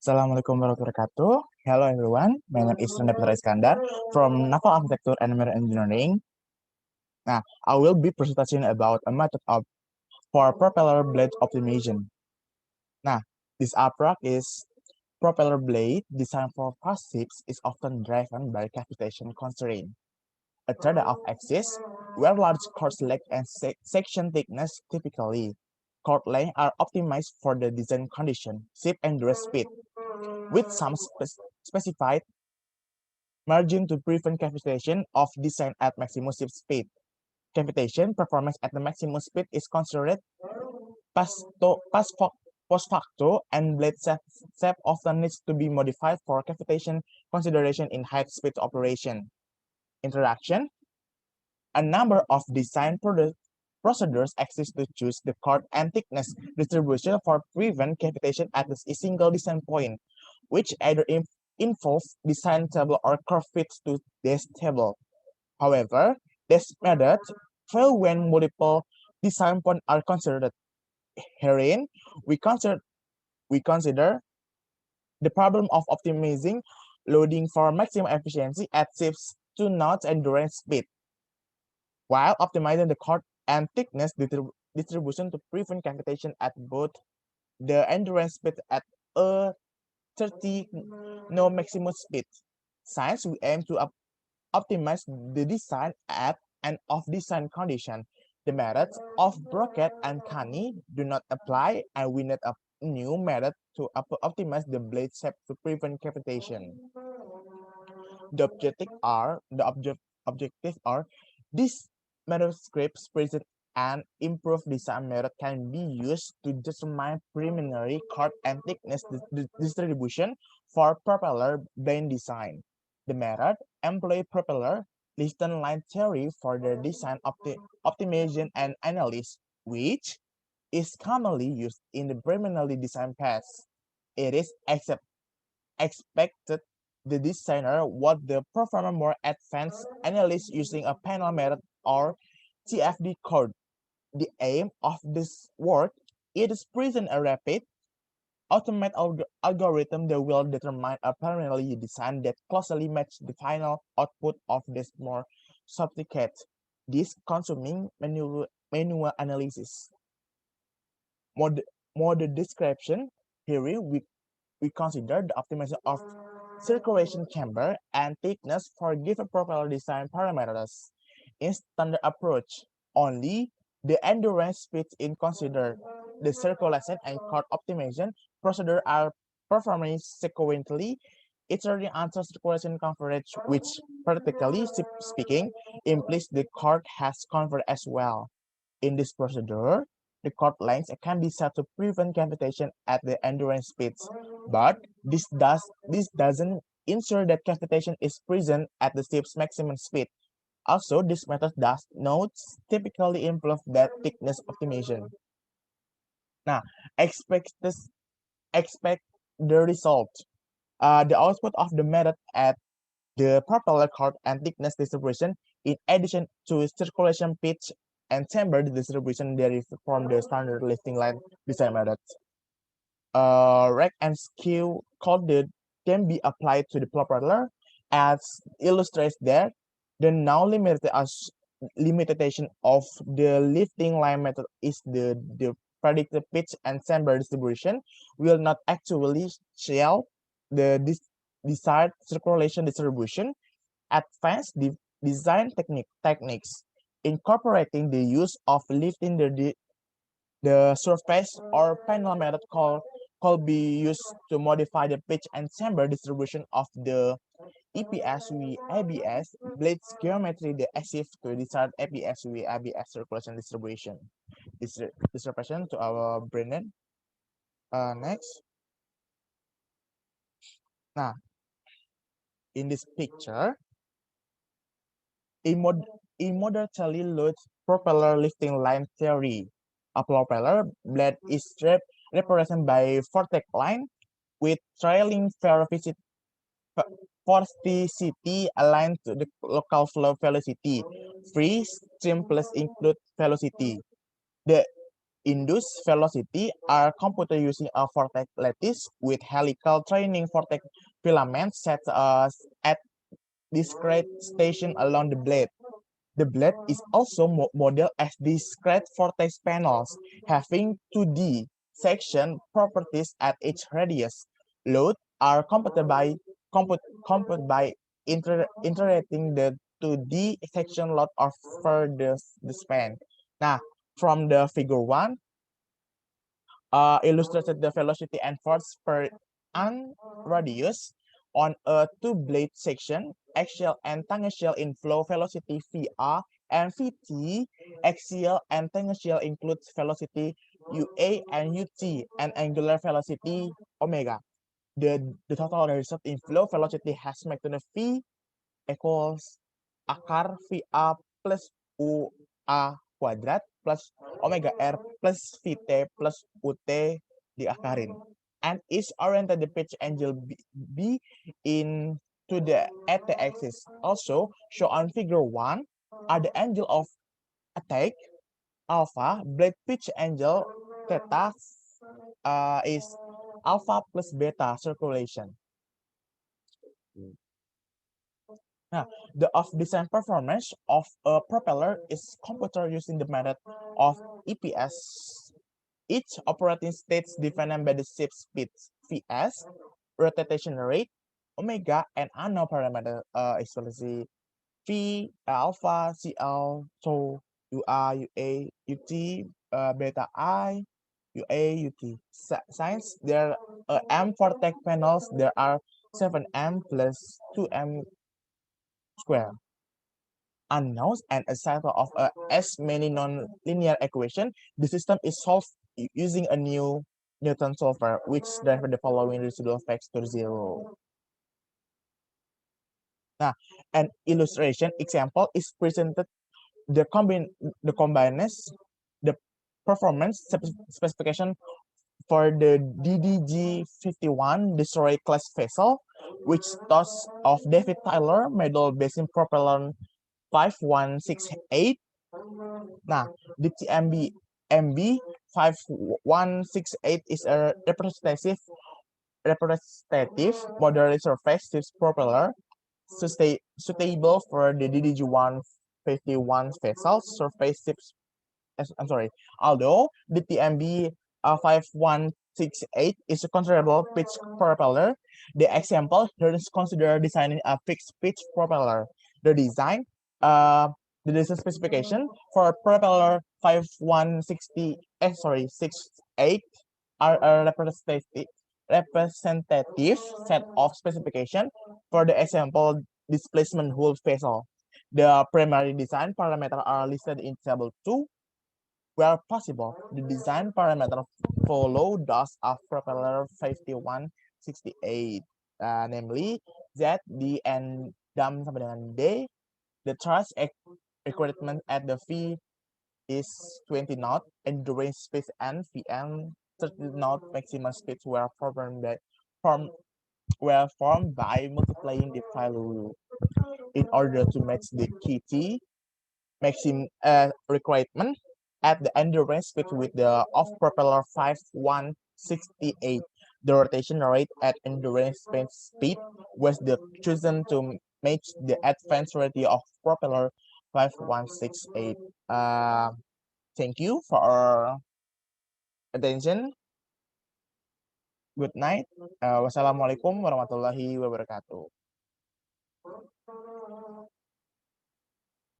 Assalamualaikum warahmatullahi wabarakatuh. Hello everyone, my name is Randa Putra Iskandar from Naval Architecture and Marine Engineering. Now, I will be presenting about a method for propeller blade optimization. Now, this approach is propeller blade designed for fast ships is often driven by cavitation constraint. A trade-off exists where large chord length and section thickness typically. Chord length are optimized for the design condition, ship endurance speed, with some specified margin to prevent cavitation of design at maximum ship speed. Cavitation performance at the maximum speed is considered post facto, and blade shape often needs to be modified for cavitation consideration in high speed operation. Introduction: a number of design procedures exist to choose the chord and thickness distribution for prevent cavitation at a single design point, which either involves design table or curve fits to this table. However, this method fail when multiple design points are considered. Herein, we consider the problem of optimizing loading for maximum efficiency at ships to knots endurance speed, while optimizing the chord and thickness distribution to prevent cavitation at both the endurance speed at a 30 no maximum speed. Since we aim to optimize the design at and off design condition, the methods of Brocket and Kani do not apply, and we need a new method to optimize the blade shape to prevent cavitation. The objective are these manuscripts present an improved design method can be used to determine preliminary chord and thickness distribution for propeller blade design. The method employs propeller lifting line theory for the design optimization and analysis, which is commonly used in the preliminary design phase. It is expected the designer would perform a more advanced analysis using a panel method or TFD code. The aim of this work is to present a rapid, automated algorithm that will determine a preliminary design that closely matches the final output of this more sophisticated, this consuming manual analysis. Model description. Here we consider the optimization of circulation chamber and thickness for given propeller design parameters. In standard approach, only the endurance speed is considered. The circulation and chord optimization procedure are performed sequentially, iterating until circulation coverage, which practically speaking implies the chord has converged as well. In this procedure, the chord length can be set to prevent cavitation at the endurance speeds, but this doesn't ensure that cavitation is present at the ship's maximum speed. Also, this method does not typically improve that thickness optimization. Now, expect expect the result. The output of the method at the propeller chord and thickness distribution, in addition to circulation pitch and chamber distribution derived from the standard lifting line design methods. Rack and skew coded can be applied to the propeller, as illustrates that the now limitation of the lifting line method is the predicted pitch and chamber distribution will not actually show the desired circulation distribution. Advanced design techniques incorporating the use of lifting the surface or panel method could be used to modify the pitch and chamber distribution of the EPSV ABS blades geometry that achieve to desired EPSV ABS circulation distribution. This represent to our Brennan. Next. Now, in this picture, a moderately load propeller lifting line theory. A propeller blade is represented by vortex line with trailing velocity aligned to the local flow velocity. Free stream plus include velocity. The induced velocity are computed using a vortex lattice with helical training vortex filaments set at discrete station along the blade. The blade is also modeled as discrete vortex panels, having 2D section properties at each radius. Load are computed by iterating the 2D section load over the span. Nah, from the figure 1, illustrated the velocity and force per an radius on a two-blade section, axial and tangential inflow velocity VR and VT, axial and tangential includes velocity UA and UT, and angular velocity omega. The total result inflow velocity has magnitude V equals akar VA plus UA kuadrat plus omega R plus VT plus UT diakarin. And is oriented the pitch angle B into the at the axis. Also, show on figure 1 are the angle of attack alpha, blade pitch angle theta is alpha plus beta circulation. Now, the off-design performance of a propeller is computed using the method of EPS. Each operating state is defined by the ship speed Vs, rotation rate, omega, and unknown parameter especially V, alpha, CL, so UR, UA, UT, beta I, UA, UT. Since there are M vortex panels, there are 7M plus 2M square unknowns and a set of as many non-linear equation, the system is solved using a new Newton solver, which drives the following residual factor zero. Now, an illustration example is presented the combines the performance specification for the DDG-51 destroyer class vessel, which thus of David Tyler medal basin propeller 5168. Nah, the TMB MB 5168 is a representative moderate surface tips propeller suitable for the DDG-151 vessel surface tips. I'm sorry. Although the TMB 5168 is a considerable pitch propeller, the example here is consider designing a fixed pitch propeller. The design, the design specification for propeller 68 are a representative set of specification for the example displacement hull vessel. The primary design parameters are listed in table 2. Where possible, the design parameters follow those of propeller 5168, namely Z, D, and dam sampai dengan D. The thrust requirement at the V is 20 knot, and the range speed and VM 30 knot maximum speeds were formed by multiplying the value in order to match the KT maximum requirement at the endurance speed with the of propeller 5168. The rotation rate at endurance speed was the chosen to match the advance rate of propeller 5168. Thank you for attention. Good night. Wassalamualaikum warahmatullahi wabarakatuh.